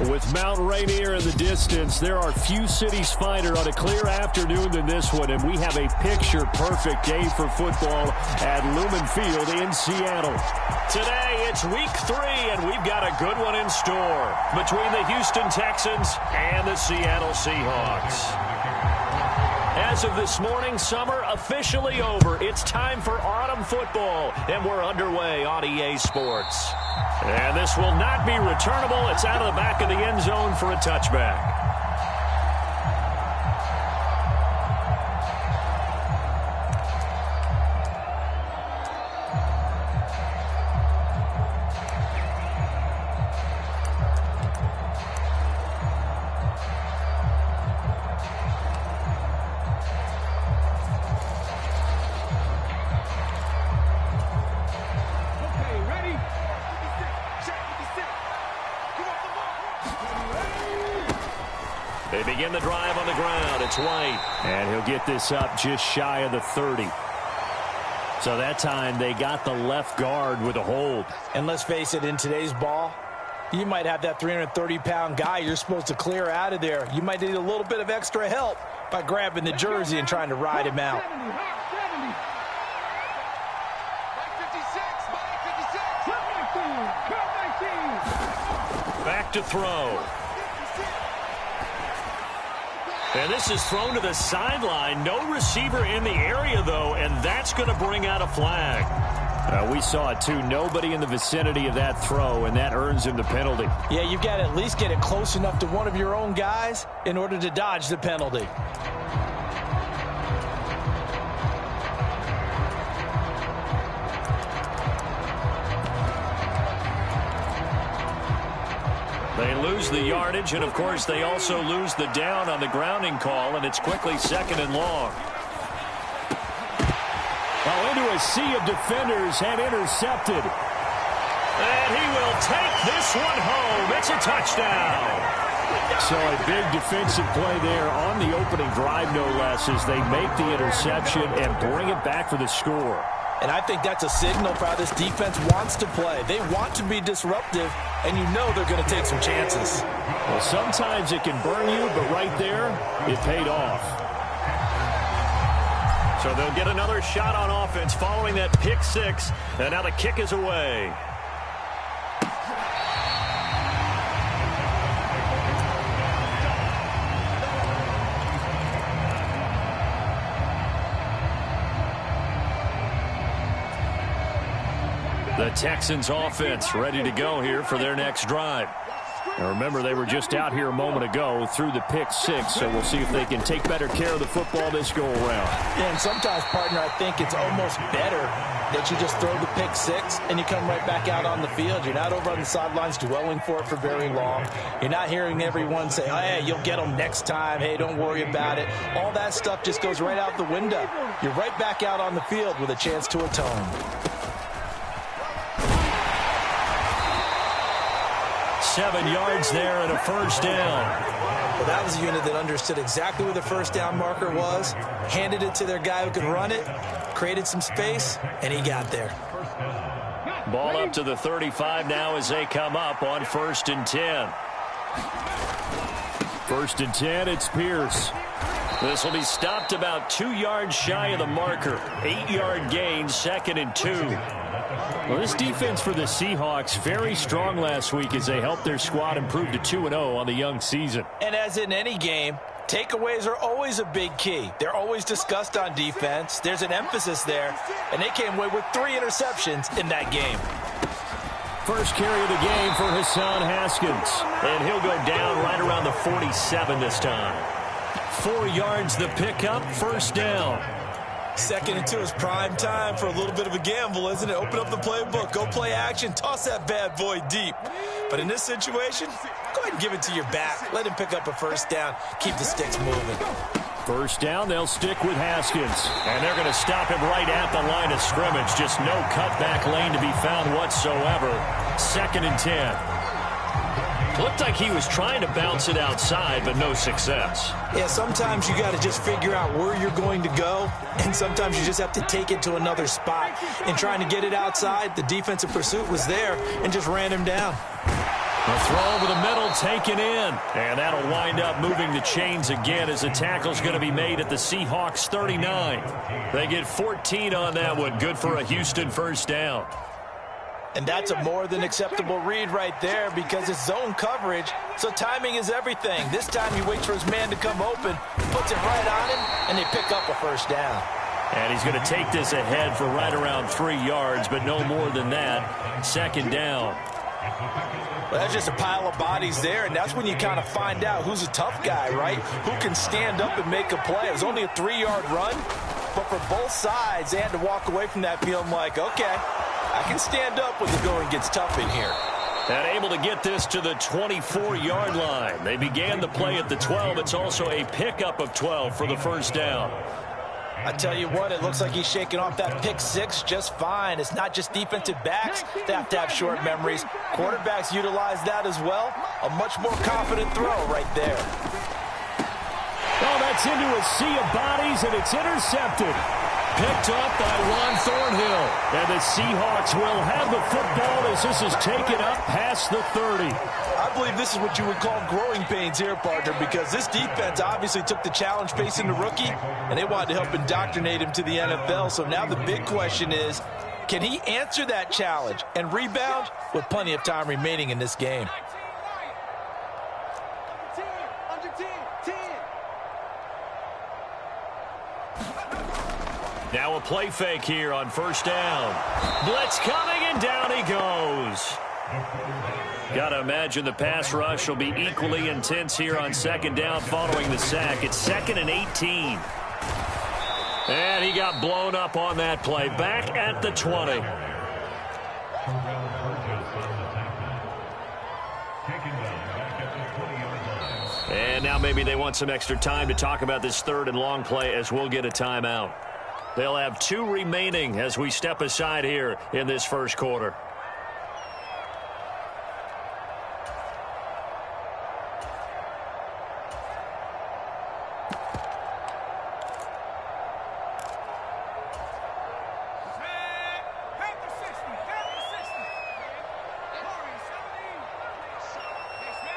With Mount Rainier in the distance, there are few cities finer on a clear afternoon than this one, and we have a picture-perfect day for football at Lumen Field in Seattle. Today, it's week 3, and we've got a good one in store between the Houston Texans and the Seattle Seahawks. As of this morning, summer officially over. It's time for autumn football, and we're underway on EA Sports. And this will not be returnable. It's out of the back of the end zone for a touchback. They begin the drive on the ground. It's White. And he'll get this up just shy of the 30. So that time they got the left guard with a hold. And let's face it, in today's ball, you might have that 330-pound guy you're supposed to clear out of there. You might need a little bit of extra help by grabbing the jersey and trying to ride him out. Back to throw. And this is thrown to the sideline. No receiver in the area, though, and that's going to bring out a flag. We saw it, too. Nobody in the vicinity of that throw, and that earns him the penalty. Yeah, you've got to at least get it close enough to one of your own guys in order to dodge the penalty. They lose the yardage, and, of course, they also lose the down on the grounding call, and it's quickly 2nd and long. Well, into a sea of defenders and intercepted. And he will take this one home. It's a touchdown. So a big defensive play there on the opening drive, no less, as they make the interception and bring it back for the score. And I think that's a signal for how this defense wants to play. They want to be disruptive, and you know they're going to take some chances. Well, sometimes it can burn you, but right there, it paid off. So they'll get another shot on offense following that pick 6, and now the kick is away. The Texans offense ready to go here for their next drive. Now remember, they were just out here a moment ago through the pick 6, so we'll see if they can take better care of the football this go-around. Yeah, and sometimes, partner, I think it's almost better that you just throw the pick 6 and you come right back out on the field. You're not over on the sidelines dwelling for it for very long. You're not hearing everyone say, oh, hey, you'll get them next time. Hey, don't worry about it. All that stuff just goes right out the window. You're right back out on the field with a chance to atone. 7 yards there and a first down. Well, that was a unit that understood exactly where the first down marker was, handed it to their guy who could run it, created some space, and he got there. Ball up to the 35 now as they come up on 1st and 10. 1st and 10, it's Pierce. This will be stopped about 2 yards shy of the marker. 8-yard gain, 2nd and 2. Well, this defense for the Seahawks, very strong last week as they helped their squad improve to 2-0 on the young season. And as in any game, takeaways are always a big key. They're always discussed on defense. There's an emphasis there, and they came away with 3 interceptions in that game. First carry of the game for Hassan Haskins, and he'll go down right around the 47 this time. 4 yards the pickup, first down. 2nd and 2 is prime time for a little bit of a gamble, isn't it? Open up the playbook, go play action, toss that bad boy deep. But in this situation, go ahead and give it to your back. Let him pick up a first down. Keep the sticks moving. First down, they'll stick with Haskins. And they're going to stop him right at the line of scrimmage. Just no cutback lane to be found whatsoever. 2nd and 10. Looked like he was trying to bounce it outside, but no success. Yeah, sometimes you got to just figure out where you're going to go, and sometimes you just have to take it to another spot. In trying to get it outside, the defensive pursuit was there and just ran him down. A throw over the middle taken in. And that'll wind up moving the chains again as the tackle's going to be made at the Seahawks 39. They get 14 on that one. Good for a Houston first down. And that's a more than acceptable read right there because it's zone coverage, so timing is everything. This time he waits for his man to come open, puts it right on him, and they pick up a first down. And he's going to take this ahead for right around 3 yards, but no more than that. Second down. Well, that's just a pile of bodies there, and that's when you kind of find out who's a tough guy, right? Who can stand up and make a play. It was only a 3-yard run, but for both sides, they had to walk away from that feeling like, okay, I can stand up when the going gets tough in here. And able to get this to the 24-yard line. They began the play at the 12. It's also a pickup of 12 for the first down. I tell you what, it looks like he's shaking off that pick six just fine. It's not just defensive backs that have to have short memories. Quarterbacks utilize that as well. A much more confident throw right there. Oh, that's into a sea of bodies, and it's intercepted. Picked up by Ron Thornhill. And the Seahawks will have the football as this is taken up past the 30. I believe this is what you would call growing pains here, partner, because this defense obviously took the challenge facing the rookie, and they wanted to help indoctrinate him to the NFL. So now the big question is, can he answer that challenge and rebound with plenty of time remaining in this game? Now a play fake here on first down. Blitz coming, and down he goes. Got to imagine the pass rush will be equally intense here on second down following the sack. It's 2nd and 18. And he got blown up on that play. Back at the 20. And now maybe they want some extra time to talk about this 3rd and long play as we'll get a timeout. They'll have 2 remaining as we step aside here in this first quarter.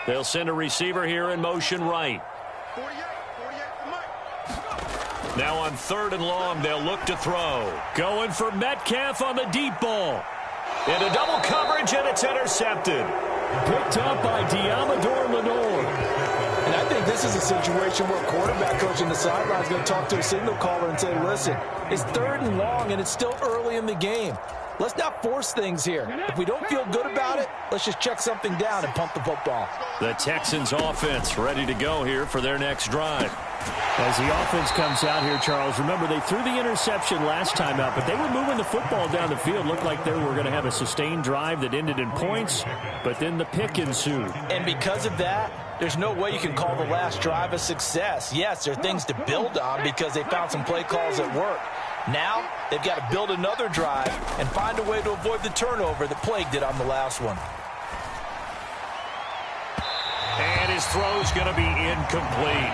They'll send a receiver here in motion right. Now on 3rd and long, they'll look to throw. Going for Metcalf on the deep ball. Into double coverage, and it's intercepted. Picked up by Diamador Lenore. And I think this is a situation where quarterback coach in the sideline is going to talk to a signal caller and say, listen, it's 3rd and long, and it's still early in the game. Let's not force things here. If we don't feel good about it, let's just check something down and pump the football. The Texans offense ready to go here for their next drive. As the offense comes out here, Charles, remember they threw the interception last time out, but they were moving the football down the field. Looked like they were going to have a sustained drive that ended in points, but then the pick ensued. And because of that, there's no way you can call the last drive a success. Yes, there are things to build on because they found some play calls that work. Now, they've got to build another drive and find a way to avoid the turnover that plagued it on the last one. And his throw's going to be incomplete.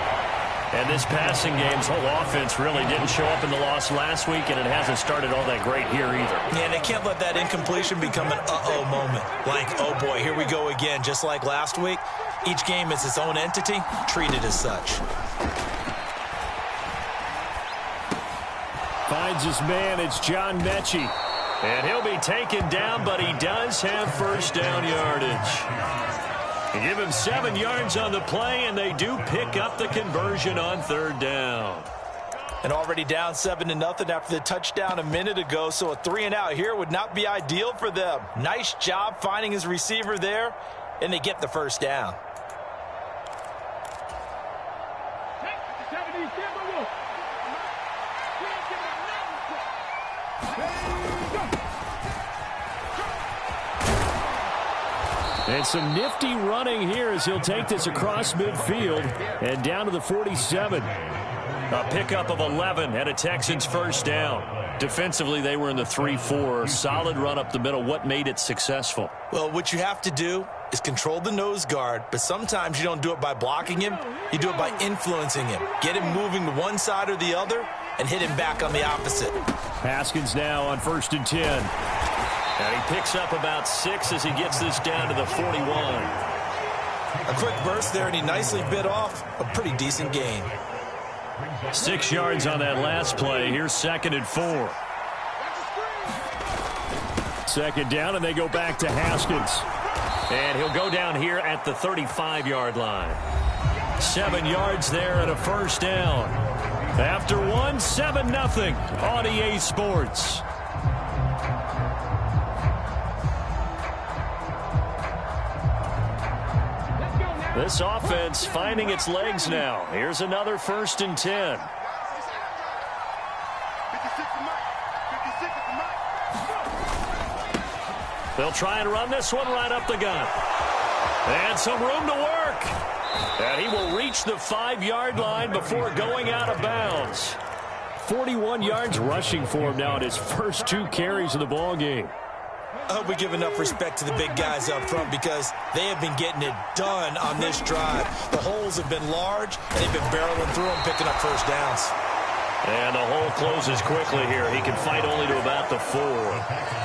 And this passing game's whole offense really didn't show up in the loss last week, and it hasn't started all that great here either. Yeah, and they can't let that incompletion become an uh-oh moment. Like, oh boy, here we go again, just like last week. Each game is its own entity, treated as such. Finds his man, it's John Mechie. And he'll be taken down, but he does have first down yardage. They give him 7 yards on the play, and they do pick up the conversion on 3rd down. And already down 7-0 after the touchdown a minute ago, so a 3-and-out here would not be ideal for them. Nice job finding his receiver there, and they get the first down. And some nifty running here as he'll take this across midfield and down to the 47. A pickup of 11 and a Texans first down. Defensively, they were in the 3-4. Solid run up the middle. What made it successful? Well, what you have to do is control the nose guard, but sometimes you don't do it by blocking him. You do it by influencing him. Get him moving to one side or the other and hit him back on the opposite. Haskins now on 1st and 10. And he picks up about 6 as he gets this down to the 41. A quick burst there, and he nicely bit off a pretty decent gain. 6 yards on that last play. Here's 2nd and 4. 2nd down, and they go back to Haskins. And he'll go down here at the 35-yard line. 7 yards there and a 1st down. After 1, 7-0 on EA Sports. This offense finding its legs now. Here's another 1st and 10. They'll try and run this one right up the gut. And some room to work. And he will reach the 5-yard line before going out of bounds. 41 yards rushing for him now in his first 2 carries of the ball game. I hope we give enough respect to the big guys up front because they have been getting it done on this drive. The holes have been large, and they've been barreling through them, picking up 1st downs. And the hole closes quickly here. He can fight only to about the 4.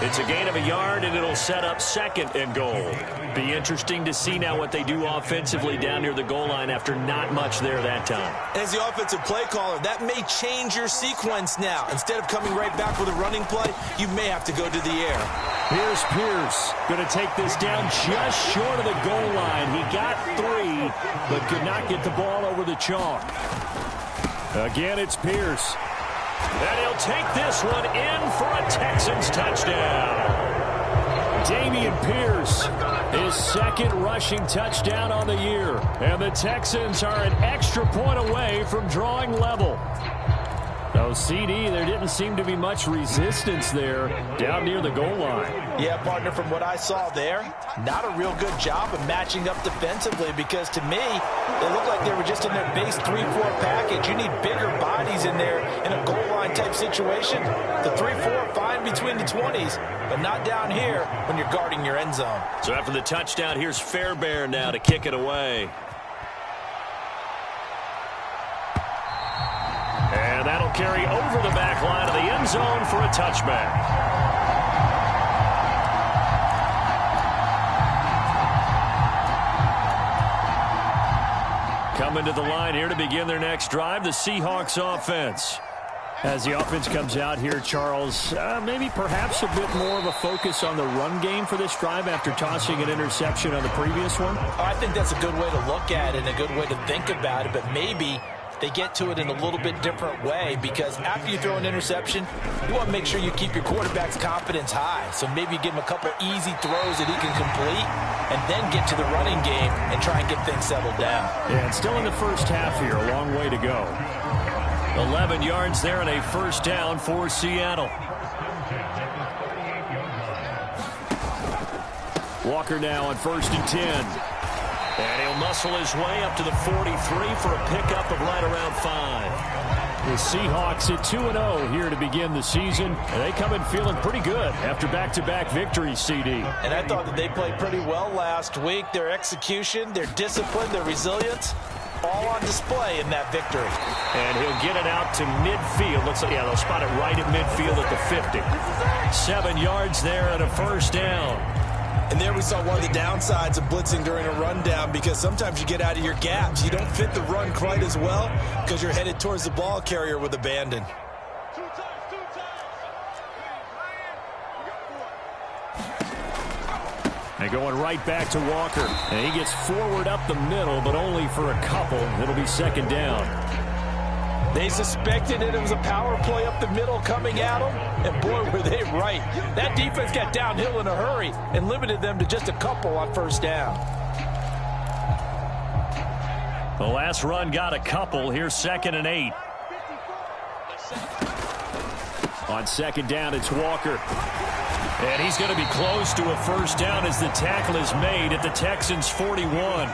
It's a gain of a yard, and it'll set up 2nd and goal. Be interesting to see now what they do offensively down near the goal line after not much there that time. As the offensive play caller, that may change your sequence now. Instead of coming right back with a running play, you may have to go to the air. Here's Pierce. Going to take this down just short of the goal line. He got 3, but could not get the ball over the chalk. Again, it's Pierce. And he'll take this one in for a Texans touchdown. Dameon Pierce, his 2nd rushing touchdown on the year. And the Texans are an extra point away from drawing level. No, CD, there didn't seem to be much resistance there down near the goal line. Yeah, partner, from what I saw there, not a real good job of matching up defensively because to me, they looked like they were just in their base 3-4 package. You need bigger bodies in there in a goal line type situation. The 3-4 fine between the 20s, but not down here when you're guarding your end zone. So after the touchdown, here's Fairbairn now to kick it away. And that'll carry over the back line of the end zone for a touchback. Coming to the line here to begin their next drive, the Seahawks offense. As the offense comes out here, Charles, maybe perhaps a bit more of a focus on the run game for this drive after tossing an interception on the previous one? I think that's a good way to look at it and a good way to think about it, but maybe they get to it in a little bit different way because after you throw an interception, you want to make sure you keep your quarterback's confidence high. So maybe you give him a couple easy throws that he can complete and then get to the running game and try and get things settled down. Yeah, and still in the first half here, a long way to go. 11 yards there and a 1st down for Seattle. Walker now on 1st and 10. And he'll muscle his way up to the 43 for a pickup of right around 5. The Seahawks at 2-0 here to begin the season. And they come in feeling pretty good after back-to-back victories, CD. And I thought that they played pretty well last week. Their execution, their discipline, their resilience, all on display in that victory. And he'll get it out to midfield. Looks like, yeah, they'll spot it right at midfield at the 50. 7 yards there and a 1st down. And there we saw one of the downsides of blitzing during a rundown because sometimes you get out of your gaps. You don't fit the run quite as well because you're headed towards the ball carrier with abandon. And going right back to Walker. And he gets forward up the middle, but only for a couple. It'll be 2nd down. They suspected it was a power play up the middle coming at them, and boy, were they right. That defense got downhill in a hurry and limited them to just a couple on 1st down. The last run got a couple. Here's 2nd and 8. On 2nd down, it's Walker. And he's going to be close to a 1st down as the tackle is made at the Texans' 41.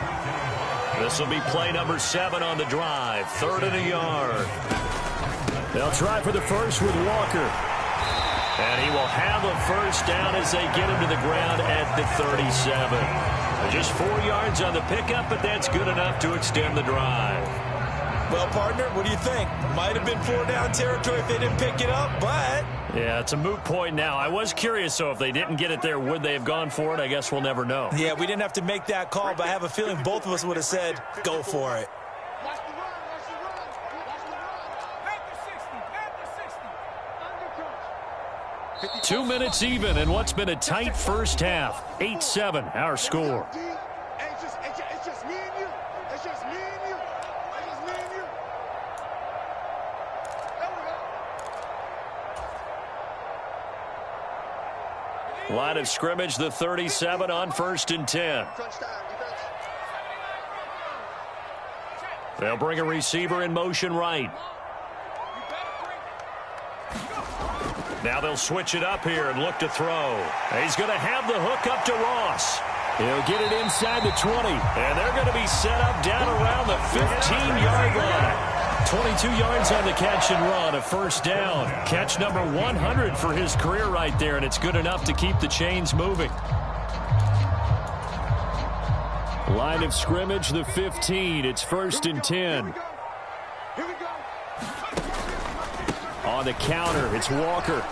This will be play number 7 on the drive. 3rd and a yard. They'll try for the first with Walker. And he will have a 1st down as they get him to the ground at the 37. Just 4 yards on the pickup, but that's good enough to extend the drive. Well, partner, what do you think? Might have been 4 down territory if they didn't pick it up, but Yeah, it's a moot point now. I was curious, so if they didn't get it there, would they have gone for it? I guess we'll never know. Yeah, we didn't have to make that call, but I have a feeling both of us would have said, go for it. 2 minutes even in what's been a tight first half. 8-7, our score. Line of scrimmage, the 37 on 1st and 10. They'll bring a receiver in motion right. Now they'll switch it up here and look to throw. He's going to have the hook up to Ross. He'll get it inside the 20. And they're going to be set up down around the 15-yard line. 22 yards on the catch and run, a first down. Catch number 100 for his career right there, and it's good enough to keep the chains moving. Line of scrimmage, the 15. It's 1st and 10. On the counter, it's Walker.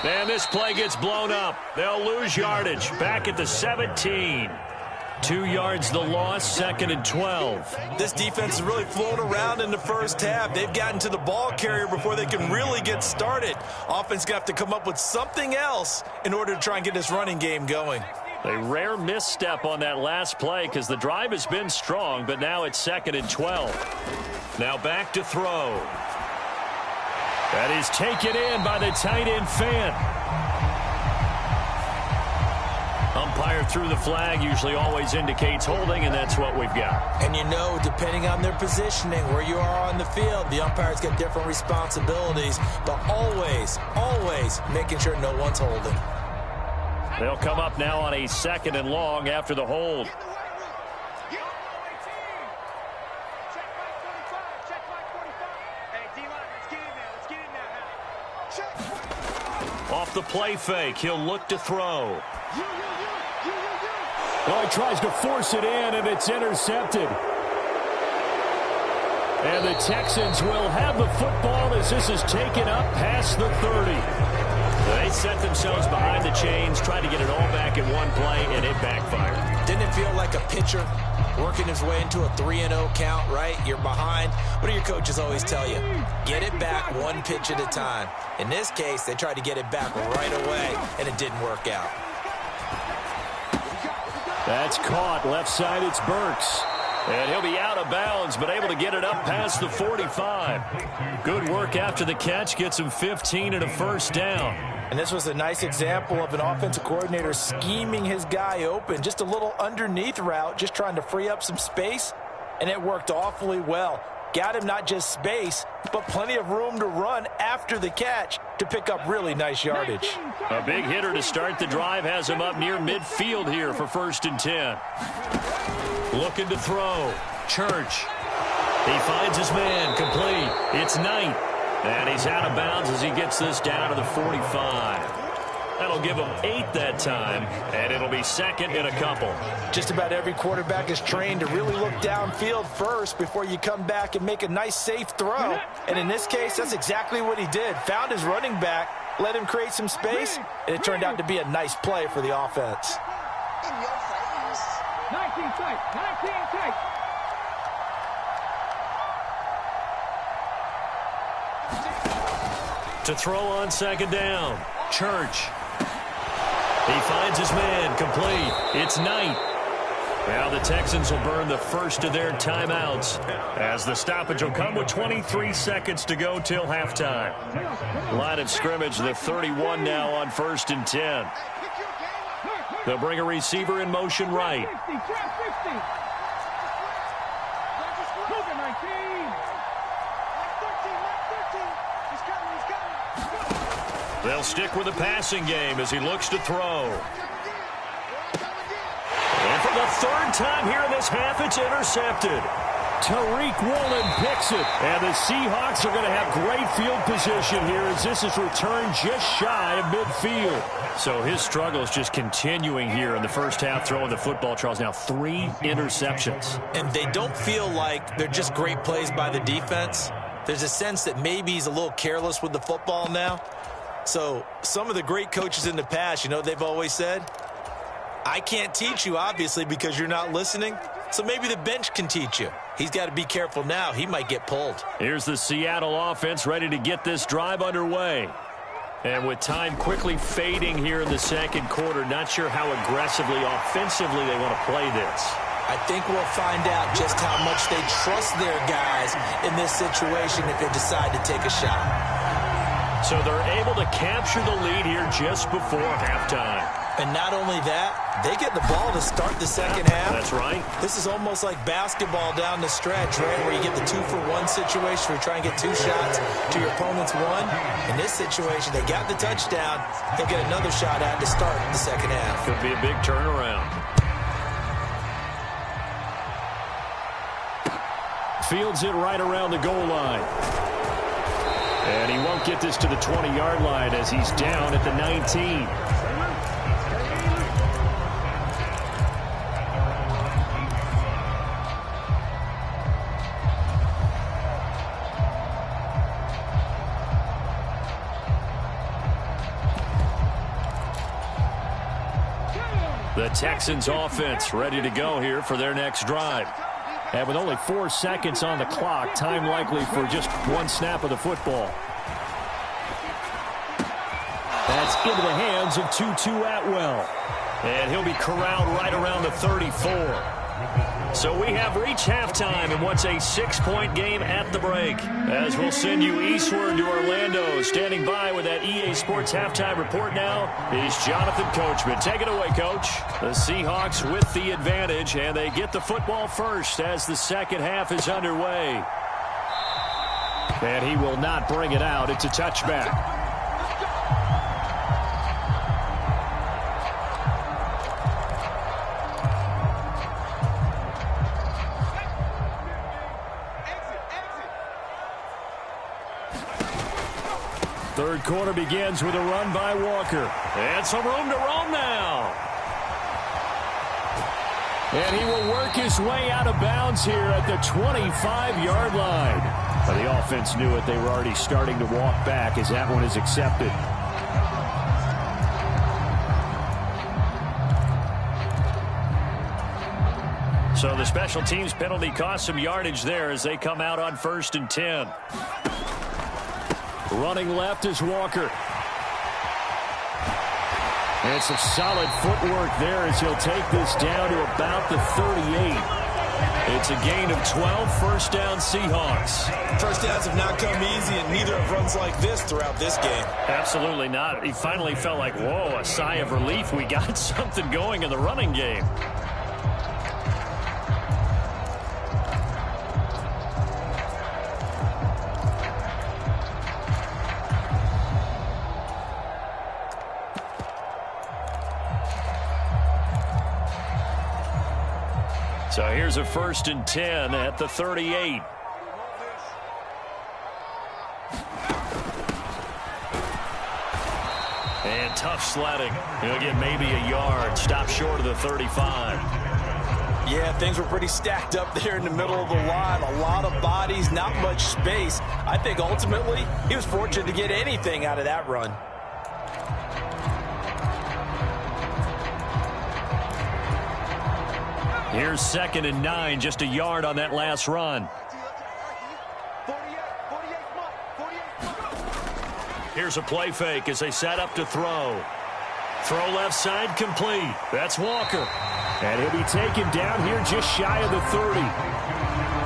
And this play gets blown up. They'll lose yardage. Back at the 17. 2 yards the loss, 2nd and 12. This defense is really flown around in the first half. They've gotten to the ball carrier before they can really get started. Offense going to have to come up with something else in order to try and get this running game going. A rare misstep on that last play because the drive has been strong, but now it's 2nd and 12. Now back to throw. That is taken in by the tight end Fant. Umpire threw the flag, usually always indicates holding, and that's what we've got. And you know, depending on their positioning, where you are on the field, the umpires get different responsibilities, but always, always making sure no one's holding. They'll come up now on a 2nd and long after the hold. Off the play fake, he'll look to throw. Well, he tries to force it in, and it's intercepted. And the Texans will have the football as this is taken up past the 30. They set themselves behind the chains, tried to get it all back in one play, and it backfired. Didn't it feel like a pitcher working his way into a 3-0 count, right? You're behind. What do your coaches always tell you? Get it back one pitch at a time. In this case, they tried to get it back right away, and it didn't work out. That's caught. Left side, it's Burks. And he'll be out of bounds, but able to get it up past the 45. Good work after the catch. Gets him 15 and a first down. And this was a nice example of an offensive coordinator scheming his guy open. Just a little underneath route, just trying to free up some space. And it worked awfully well. Got him not just space, but plenty of room to run after the catch to pick up really nice yardage. A big hitter to start the drive has him up near midfield here for 1st and 10. Looking to throw. Church. He finds his man. Complete. It's Knight. And he's out of bounds as he gets this down to the 45. That'll give him 8 that time, and it'll be 2nd and a couple. Just about every quarterback is trained to really look downfield first before you come back and make a nice, safe throw. And in this case, that's exactly what he did. Found his running back, let him create some space, and it turned out to be a nice play for the offense. 19 tight, 19 tight. To throw on 2nd down. Church. He finds his man. Complete. It's Knight. Now the Texans will burn the first of their timeouts as the stoppage will come with 23 seconds to go till halftime. Line of scrimmage, the 31 now on 1st and 10. They'll bring a receiver in motion right. They'll stick with the passing game as he looks to throw. And for the 3rd time here in this half, it's intercepted. Tariq Woolen picks it. And the Seahawks are going to have great field position here as this is returned just shy of midfield. So his struggle is just continuing here in the first half, throwing the football. Charles, now 3 interceptions. And they don't feel like they're just great plays by the defense. There's a sense that maybe he's a little careless with the football now. So some of the great coaches in the past, you know, they've always said, I can't teach you, obviously, because you're not listening. So maybe the bench can teach you. He's got to be careful now. He might get pulled. Here's the Seattle offense ready to get this drive underway. And with time quickly fading here in the second quarter, not sure how aggressively, offensively they want to play this. I think we'll find out just how much they trust their guys in this situation if they decide to take a shot. So they're able to capture the lead here just before halftime. And not only that, they get the ball to start the second half. That's right. This is almost like basketball down the stretch, right, where you get the 2-for-1 situation where you try and get 2 shots to your opponent's 1. In this situation, they got the touchdown. They'll get another shot at to start the second half. Could be a big turnaround. Fields it right around the goal line. And he won't get this to the 20-yard line as he's down at the 19. The Texans offense ready to go here for their next drive. And with only 4 seconds on the clock, time likely for just 1 snap of the football. That's into the hands of Tutu Atwell. And he'll be corralled right around the 34. So we have reached halftime in what's a 6-point game at the break. As we'll send you eastward to Orlando. Standing by with that EA Sports halftime report now is Jonathan Coachman. Take it away, Coach. The Seahawks with the advantage, and they get the football first as the second half is underway. And he will not bring it out. It's a touchback. Third quarter begins with a run by Walker. And some room to roam now. And he will work his way out of bounds here at the 25-yard line. But the offense knew it. They were already starting to walk back as that one is accepted. So the special teams penalty cost some yardage there as they come out on 1st and 10. Running left is Walker. And some solid footwork there as he'll take this down to about the 38. It's a gain of 12, first down Seahawks. First downs have not come easy, and neither have runs like this throughout this game. Absolutely not. He finally felt like, whoa, a sigh of relief. We got something going in the running game. So here's a 1st and 10 at the 38. And tough sledding. He'll get maybe a yard. Stop short of the 35. Yeah, things were pretty stacked up there in the middle of the line. A lot of bodies, not much space. I think ultimately he was fortunate to get anything out of that run. Here's 2nd and 9, just a yard on that last run. Here's a play fake as they set up to throw. Throw left side complete. That's Walker. And he'll be taken down here just shy of the 30.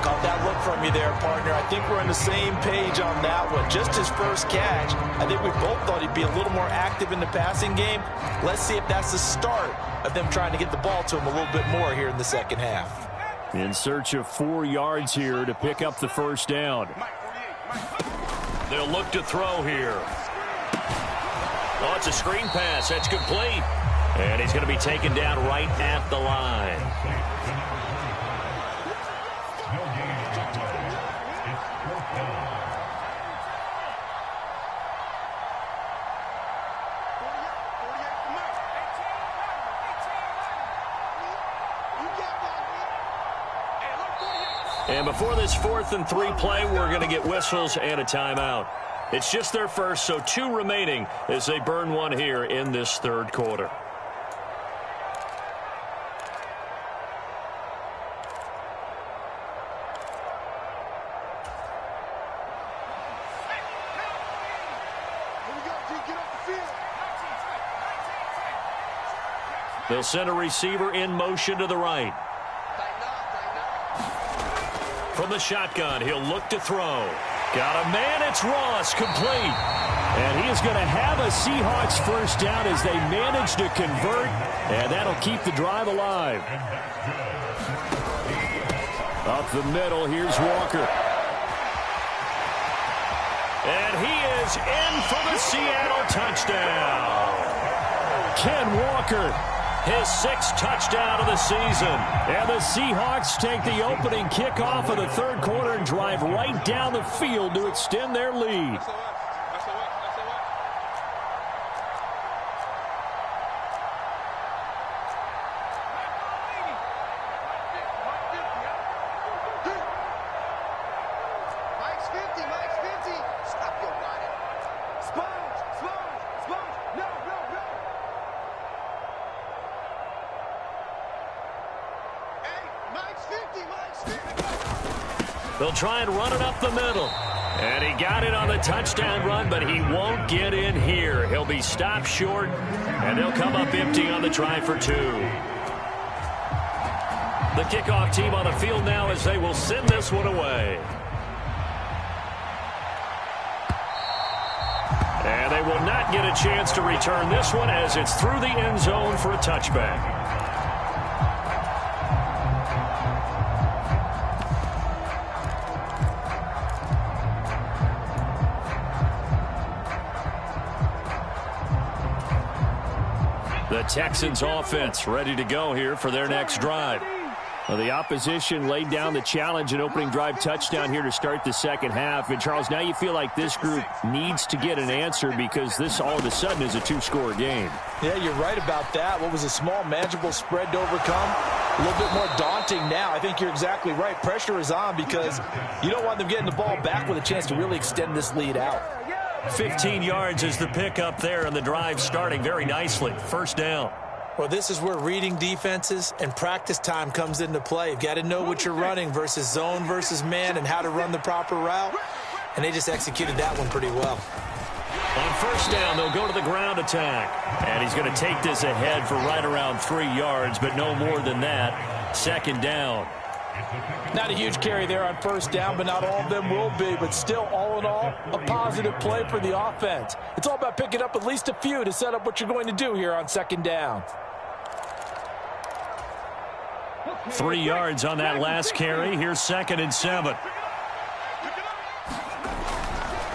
Caught that look from you there, partner. I think we're on the same page on that one. Just his first catch. I think we both thought he'd be a little more active in the passing game. Let's see if that's the start of them trying to get the ball to him a little bit more here in the second half. In search of 4 yards here to pick up the first down. They'll look to throw here. Oh, it's a screen pass. That's complete. And he's going to be taken down right at the line. And before this 4th and 3 play, we're going to get whistles and a timeout. It's just their first, so 2 remaining as they burn one here in this third quarter. They'll send a receiver in motion to the right. From the shotgun, he'll look to throw. Got a man, it's Ross, complete. And he is going to have a Seahawks first down as they manage to convert, and that'll keep the drive alive. Up the middle, here's Walker. And he is in for the Seattle touchdown. Ken Walker, his 6th touchdown of the season. And the Seahawks take the opening kickoff of the third quarter and drive right down the field to extend their lead. They'll try and run it up the middle. And he got it on the touchdown run, but he won't get in here. He'll be stopped short, and they'll come up empty on the try for 2. The kickoff team on the field now as they will send this one away. And they will not get a chance to return this one as it's through the end zone for a touchback. The Texans offense ready to go here for their next drive. Well, the opposition laid down the challenge and opening drive touchdown here to start the second half. And, Charles, now you feel like this group needs to get an answer because this all of a sudden is a 2-score game. Yeah, you're right about that. What was a small, manageable spread to overcome? A little bit more daunting now. I think you're exactly right. Pressure is on because you don't want them getting the ball back with a chance to really extend this lead out. 15 yards is the pickup there, and the drive starting very nicely. First down. Well, this is where reading defenses and practice time comes into play. You've got to know what you're running versus zone versus man and how to run the proper route. And they just executed that one pretty well. On first down, they'll go to the ground attack. And he's going to take this ahead for right around 3 yards, but no more than that. Second down. Not a huge carry there on first down, but not all of them will be. But still, all in all, a positive play for the offense. It's all about picking up at least a few to set up what you're going to do here on second down. 3 yards on that last carry. Here's 2nd and 7.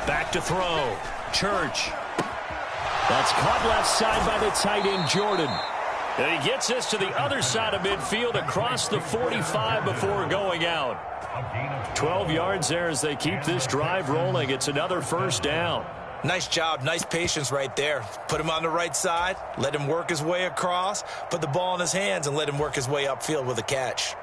Back to throw. Church. That's caught left side by the tight end, Jordan. And he gets this to the other side of midfield across the 45 before going out. 12 yards there as they keep this drive rolling. It's another first down. Nice job. Nice patience right there. Put him on the right side. Let him work his way across. Put the ball in his hands and let him work his way upfield with a catch.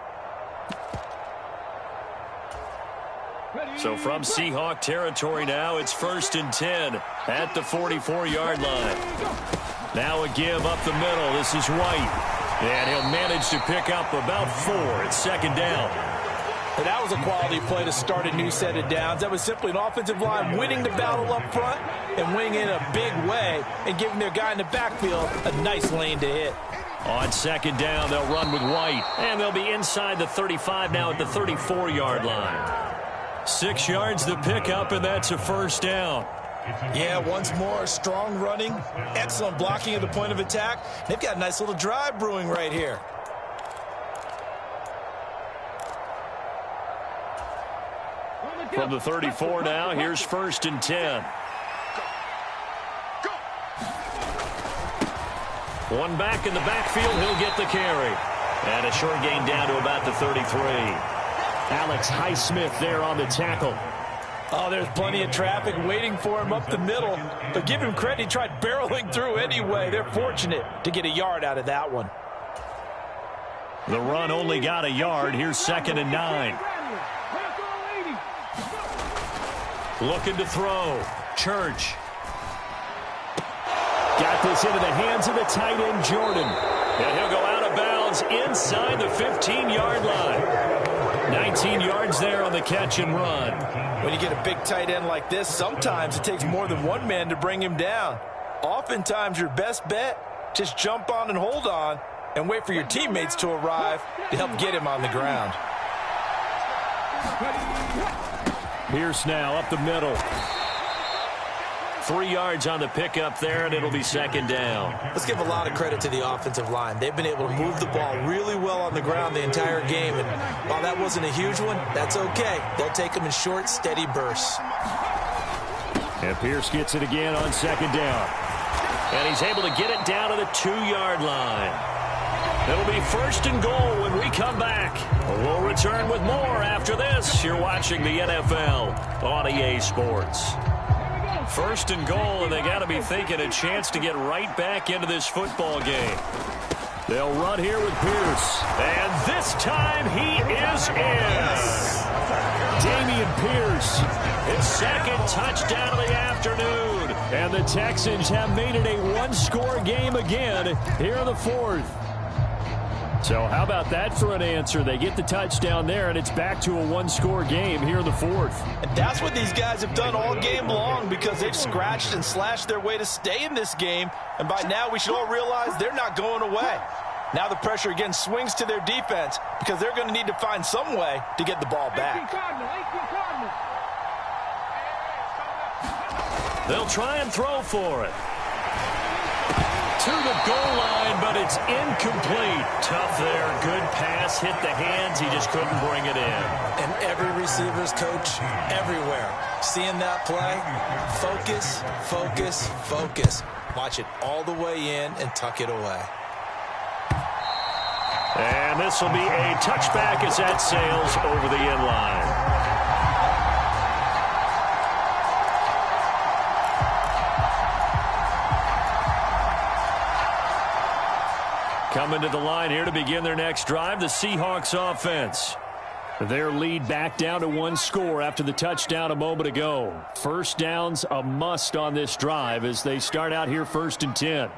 So from Seahawk territory now, it's 1st and 10 at the 44-yard line. Now a give up the middle. This is White. And he'll manage to pick up about 4. It's second down. And that was a quality play to start a new set of downs. That was simply an offensive line winning the battle up front and winning in a big way and giving their guy in the backfield a nice lane to hit. On second down, they'll run with White. And they'll be inside the 35 now at the 34-yard line. 6 yards the pickup, and that's a first down. Yeah, once more, strong running, excellent blocking at the point of attack. They've got a nice little drive brewing right here. From the 34 now, here's 1st and 10. One back in the backfield, he'll get the carry. And a short gain down to about the 33. Alex Highsmith there on the tackle. Oh, there's plenty of traffic waiting for him up the middle. But give him credit, he tried barreling through anyway. They're fortunate to get a yard out of that one. The run only got a yard. Here's 2nd and 9. Looking to throw. Church. Got this into the hands of the tight end, Jordan. And he'll go out of bounds inside the 15-yard line. 19 yards there on the catch and run. When you get a big tight end like this, sometimes it takes more than one man to bring him down. Oftentimes, your best bet, just jump on and hold on and wait for your teammates to arrive to help get him on the ground. Pierce now up the middle. 3 yards on the pickup there, and it'll be second down. Let's give a lot of credit to the offensive line. They've been able to move the ball really well on the ground the entire game, and while that wasn't a huge one, that's okay. They'll take them in short, steady bursts. And Pierce gets it again on second down. And he's able to get it down to the 2-yard line. It'll be first and goal when we come back. We'll return with more after this. You're watching the NFL on EA Sports. First and goal, and they got to be thinking a chance to get right back into this football game. They'll run here with Pierce. And this time he is in. Dameon Pierce, his second touchdown of the afternoon. And the Texans have made it a one-score game again here in the fourth. So how about that for an answer? They get the touchdown there, and it's back to a one-score game here in the fourth. And that's what these guys have done all game long, because they've scratched and slashed their way to stay in this game. And by now, we should all realize they're not going away. Now the pressure again swings to their defense, because they're going to need to find some way to get the ball back. They'll try and throw for it. To the goal line, but it's incomplete. Tough there. Good pass. Hit the hands. He just couldn't bring it in. And every receiver's coach everywhere. Seeing that play, focus, focus, focus. Watch it all the way in and tuck it away. And this will be a touchback as that sails over the end line. Coming to the line here to begin their next drive, the Seahawks offense. Their lead back down to one score after the touchdown a moment ago. First down's a must on this drive as they start out here 1st and 10.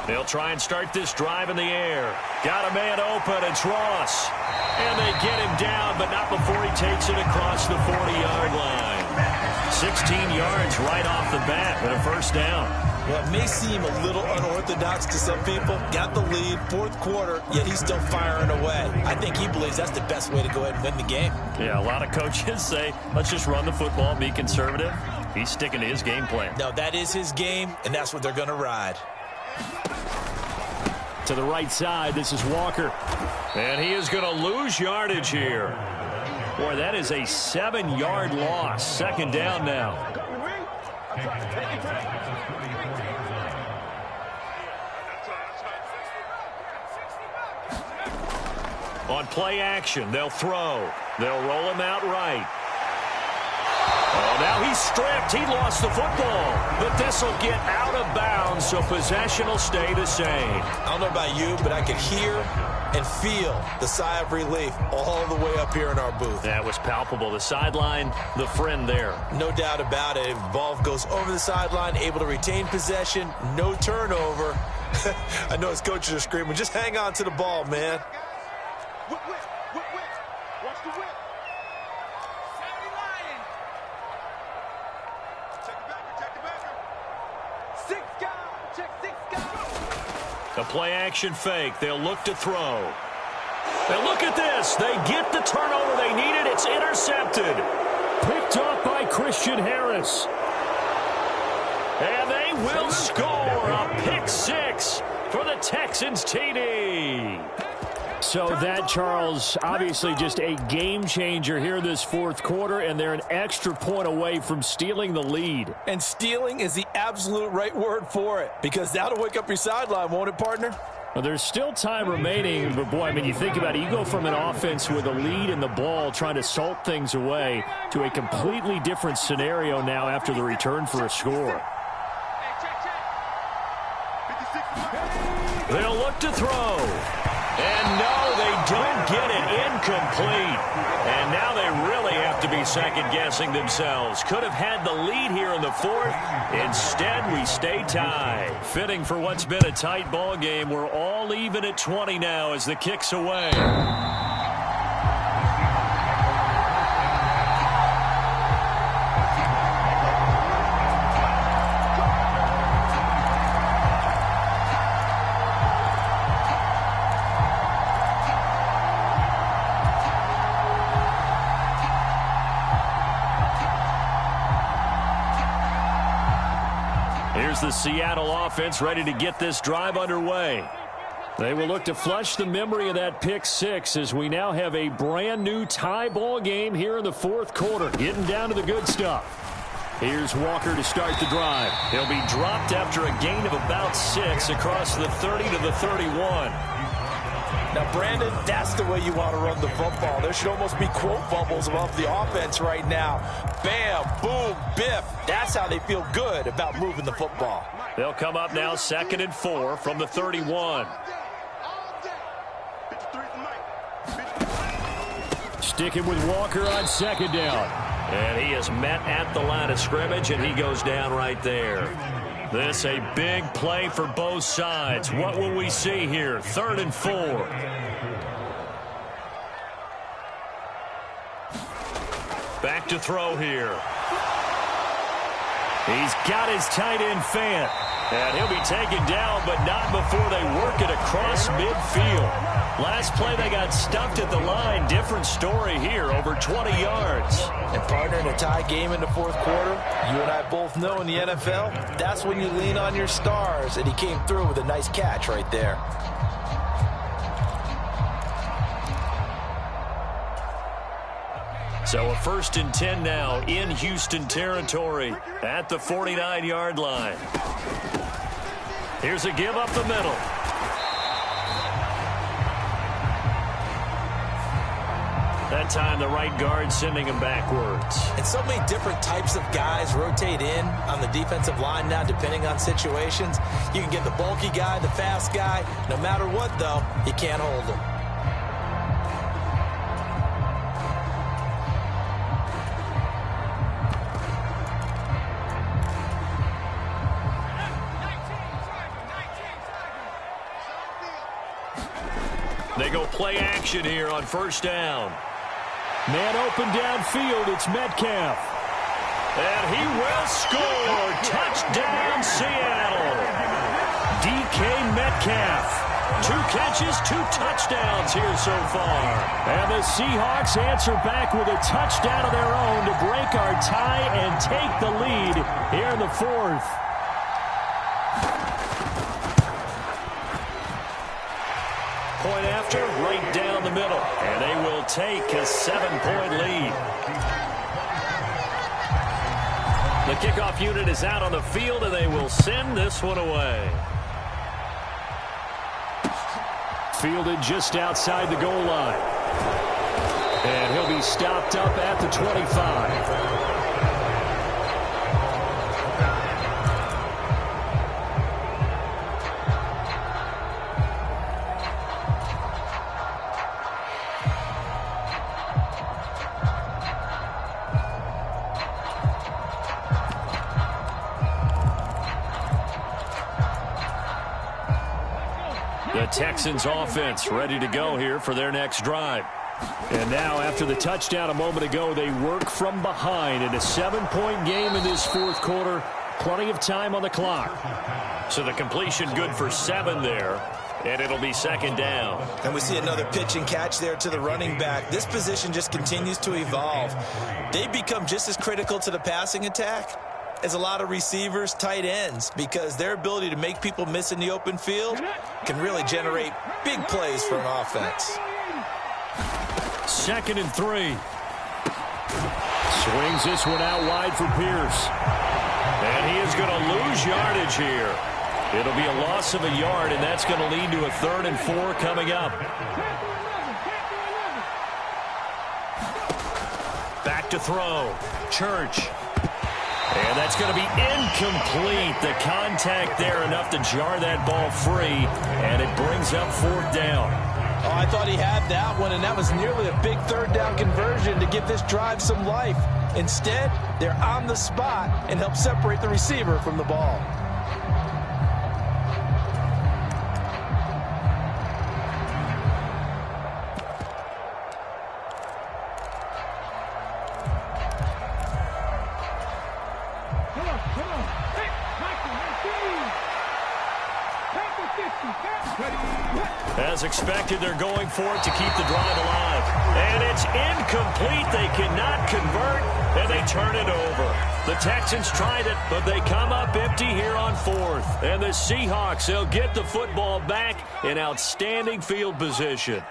They'll try and start this drive in the air. Got a man open, it's Ross. And they get him down, but not before he takes it across the 40-yard line. 16 yards right off the bat and a first down. Well, it may seem a little unorthodox to some people. Got the lead, fourth quarter, yet he's still firing away. I think he believes that's the best way to go ahead and win the game. Yeah, a lot of coaches say, let's just run the football, be conservative. He's sticking to his game plan. No, that is his game, and that's what they're going to ride. To the right side, this is Walker. And he is going to lose yardage here. Boy, that is a 7-yard loss. Second down now. On play action, they'll throw. They'll roll him out right. Oh, now he's stripped. He lost the football. But this will get out of bounds, so possession will stay the same. I don't know about you, but I could hear and feel the sigh of relief all the way up here in our booth. That was palpable. The sideline, the friend there. No doubt about it. If the ball goes over the sideline, able to retain possession, no turnover. I know his coaches are screaming, just hang on to the ball, man. Whip, whip, whip, whip. Watch the whip. Sammy Lion. Check the backer, check the backer. 6 guys, check 6 guys. A play action fake. They'll look to throw. And look at this. They get the turnover they needed. It's intercepted. Picked up by Christian Harris. And they will score a pick 6 for the Texans TD. So that, Charles, obviously just a game changer here this fourth quarter, and they're an extra point away from stealing the lead. And stealing is the absolute right word for it, because that'll wake up your sideline, won't it, partner? Well, there's still time remaining, but boy, I mean, you think about it, you go from an offense with a lead in the ball trying to salt things away to a completely different scenario now after the return for a score. They'll look to throw. And no, they don't get it. Incomplete. And now they really have to be second-guessing themselves. Could have had the lead here in the fourth. Instead, we stay tied. Fitting for what's been a tight ball game. We're all even at 20 now as the kick's away. Here's the Seattle offense ready to get this drive underway. They will look to flush the memory of that pick six as we now have a brand new tie ball game here in the fourth quarter. Getting down to the good stuff. Here's Walker to start the drive. He'll be dropped after a gain of about 6 across the 30 to the 31. Now, Brandon, that's the way you want to run the football. There should almost be quote bubbles above the offense right now. Bam, boom, biff. That's how they feel good about moving the football. They'll come up now 2nd and 4 from the 31. Sticking with Walker on 2nd down. And he is met at the line of scrimmage, and he goes down right there. This a big play for both sides. What will we see here? 3rd and 4. Back to throw here. He's got his tight end fan. And he'll be taken down, but not before they work it across midfield. Last play they got stuffed at the line. Different story here, over 20 yards. And partner, in a tie game in the fourth quarter, you and I both know in the NFL, that's when you lean on your stars. And he came through with a nice catch right there. So a 1st and 10 now in Houston territory at the 49-yard line. Here's a give up the middle. That time the right guard sending him backwards. And so many different types of guys rotate in on the defensive line now depending on situations. You can get the bulky guy, the fast guy. No matter what, though, you can't hold him. They go play action here on 1st down. Man open downfield, it's Metcalf. And he will score. Touchdown, Seattle. DK Metcalf. 2 catches, 2 touchdowns here so far. And the Seahawks answer back with a touchdown of their own to break our tie and take the lead here in the fourth. Point after, right down the middle. And they will take a 7-point lead. The kickoff unit is out on the field, and they will send this one away. Fielded just outside the goal line. And he'll be stopped up at the 25. The Texans offense ready to go here for their next drive. And now after the touchdown a moment ago, they work from behind in a 7-point game in this fourth quarter. Plenty of time on the clock. So the completion good for 7 there. And it'll be 2nd down. And we see another pitch and catch there to the running back. This position just continues to evolve. They become just as critical to the passing attack as a lot of receivers, tight ends, because their ability to make people miss in the open field can really generate big plays for an offense. 2nd and 3. Swings this one out wide for Pierce. And he is going to lose yardage here. It'll be a loss of a yard, and that's going to lead to a 3rd and 4 coming up. Back to throw. Church. And that's going to be incomplete. The contact there enough to jar that ball free, and it brings up 4th down. Oh, I I thought he had that one, and that was nearly a big third down conversion to give this drive some life. Instead, they're on the spot and help separate the receiver from the ball. As expected, they're going for it to keep the drive alive. And it's incomplete. They cannot convert, and they turn it over. The Texans tried it, but they come up empty here on fourth. And the Seahawks, they'll get the football back in outstanding field position.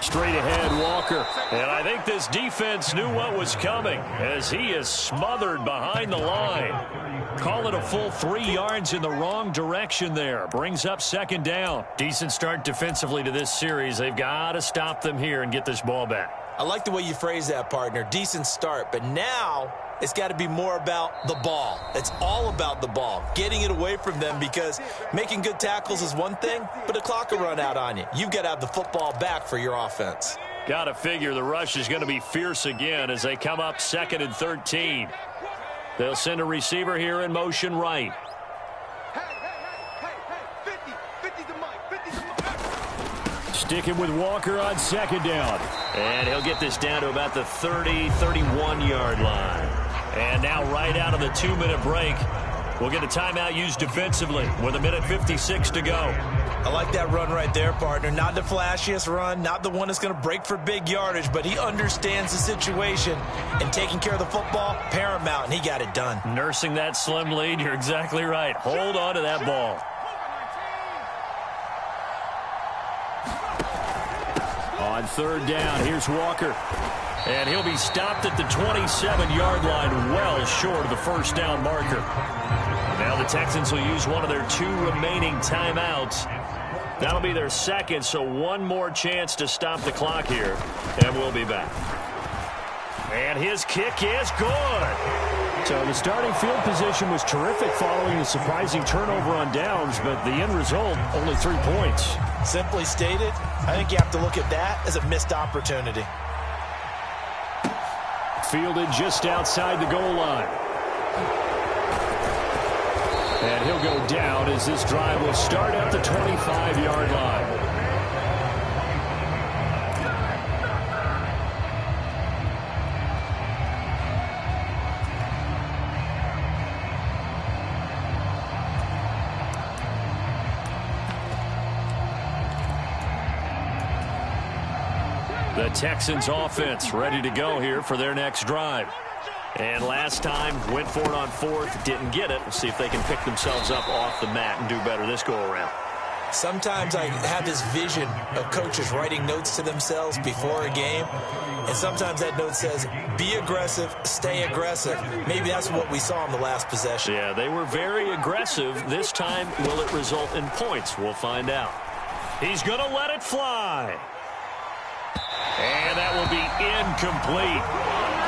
Straight ahead, Walker. And I think this defense knew what was coming as he is smothered behind the line. Call it a full 3 yards in the wrong direction there. Brings up second down. Decent start defensively to this series. They've got to stop them here and get this ball back. I like the way you phrase that, partner. Decent start, but now it's got to be more about the ball. It's all about the ball, getting it away from them, because making good tackles is one thing, but the clock will run out on you. You've got to have the football back for your offense. Got to figure the rush is going to be fierce again as they come up 2nd and 13. They'll send a receiver here in motion right. Sticking with Walker on second down. And he'll get this down to about the 30, 31-yard line. And now right out of the 2-minute break, we'll get a timeout used defensively with 1:56 to go. I like that run right there, partner. Not the flashiest run, not the one that's going to break for big yardage, but he understands the situation, and taking care of the football, paramount, and he got it done. Nursing that slim lead, you're exactly right. Hold on to that ball. On third down, here's Walker. And he'll be stopped at the 27-yard line, well short of the first down marker. Now the Texans will use one of their 2 remaining timeouts. That'll be their second, so one more chance to stop the clock here, and we'll be back. And his kick is good. So the starting field position was terrific following the surprising turnover on downs, but the end result, only 3 points. Simply stated, I think you have to look at that as a missed opportunity. Fielded just outside the goal line. And he'll go down as this drive will start at the 25-yard line. The Texans offense ready to go here for their next drive. And last time, went for it on fourth, didn't get it. We'll see if they can pick themselves up off the mat and do better this go-around. Sometimes I have this vision of coaches writing notes to themselves before a game, and sometimes that note says, be aggressive, stay aggressive. Maybe that's what we saw in the last possession. Yeah, they were very aggressive. This time, will it result in points? We'll find out. He's going to let it fly. And that will be incomplete.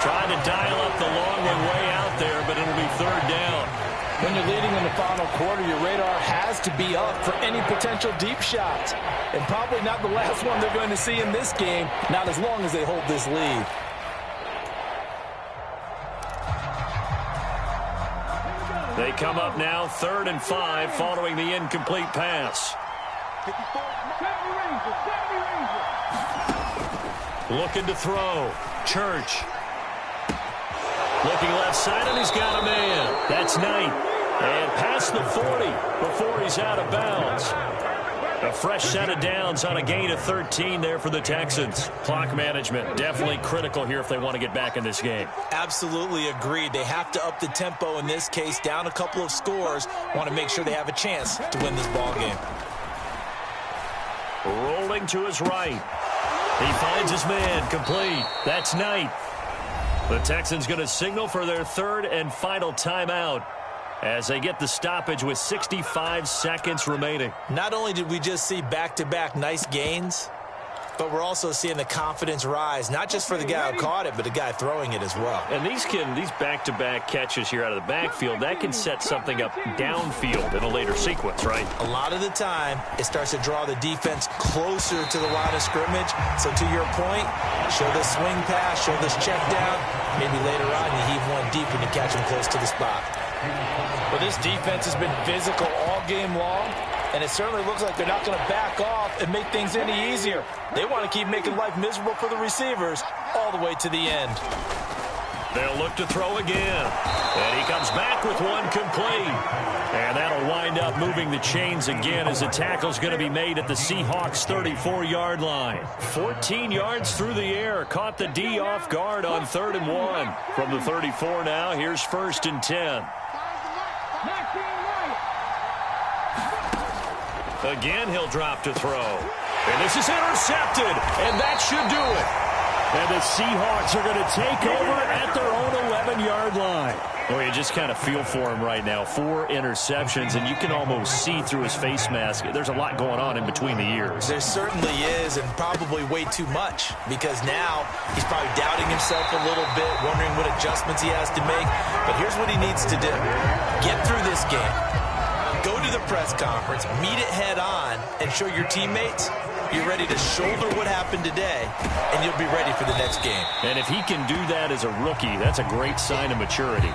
Trying to dial up the long way out there, but it'll be third down. When you're leading in the final quarter, your radar has to be up for any potential deep shots. And probably not the last one they're going to see in this game, not as long as they hold this lead. They come up now 3rd and 5 following the incomplete pass. Looking to throw. Church. Looking left side, and he's got a man. That's Knight. And past the 40 before he's out of bounds. A fresh set of downs on a gain of 13 there for the Texans. Clock management definitely critical here if they want to get back in this game. Absolutely agreed. They have to up the tempo in this case, down a couple of scores. Want to make sure they have a chance to win this ball game. Rolling to his right. He finds his man, complete. That's Knight. The Texans going to signal for their 3rd and final timeout as they get the stoppage with 65 seconds remaining. Not only did we just see back-to-back nice gains, but we're also seeing the confidence rise, not just for the guy who caught it, but the guy throwing it as well. And these back-to-back catches here out of the backfield, that can set something up downfield in a later sequence, right? A lot of the time, it starts to draw the defense closer to the line of scrimmage. So to your point, show this swing pass, show this check down. Maybe later on you heave one deep when you catch him close to the spot. Well, this defense has been physical all game long, and it certainly looks like they're not going to back off and make things any easier. They want to keep making life miserable for the receivers all the way to the end. They'll look to throw again. And he comes back with one complete. And that'll wind up moving the chains again as the tackle's going to be made at the Seahawks 34-yard line. 14 yards through the air. Caught the D off guard on 3rd and 1. From the 34 now, here's 1st and 10. Again, he'll drop to throw. And this is intercepted. And that should do it. And the Seahawks are going to take over at their own 11-yard line. Well, you just kind of feel for him right now. 4 interceptions, and you can almost see through his face mask. There's a lot going on in between the ears. There certainly is, and probably way too much, because now he's probably doubting himself a little bit, wondering what adjustments he has to make. But here's what he needs to do. Get through this game. Go to the press conference, meet it head on, and show your teammates you're ready to shoulder what happened today, and you'll be ready for the next game. And if he can do that as a rookie, that's a great sign of maturity.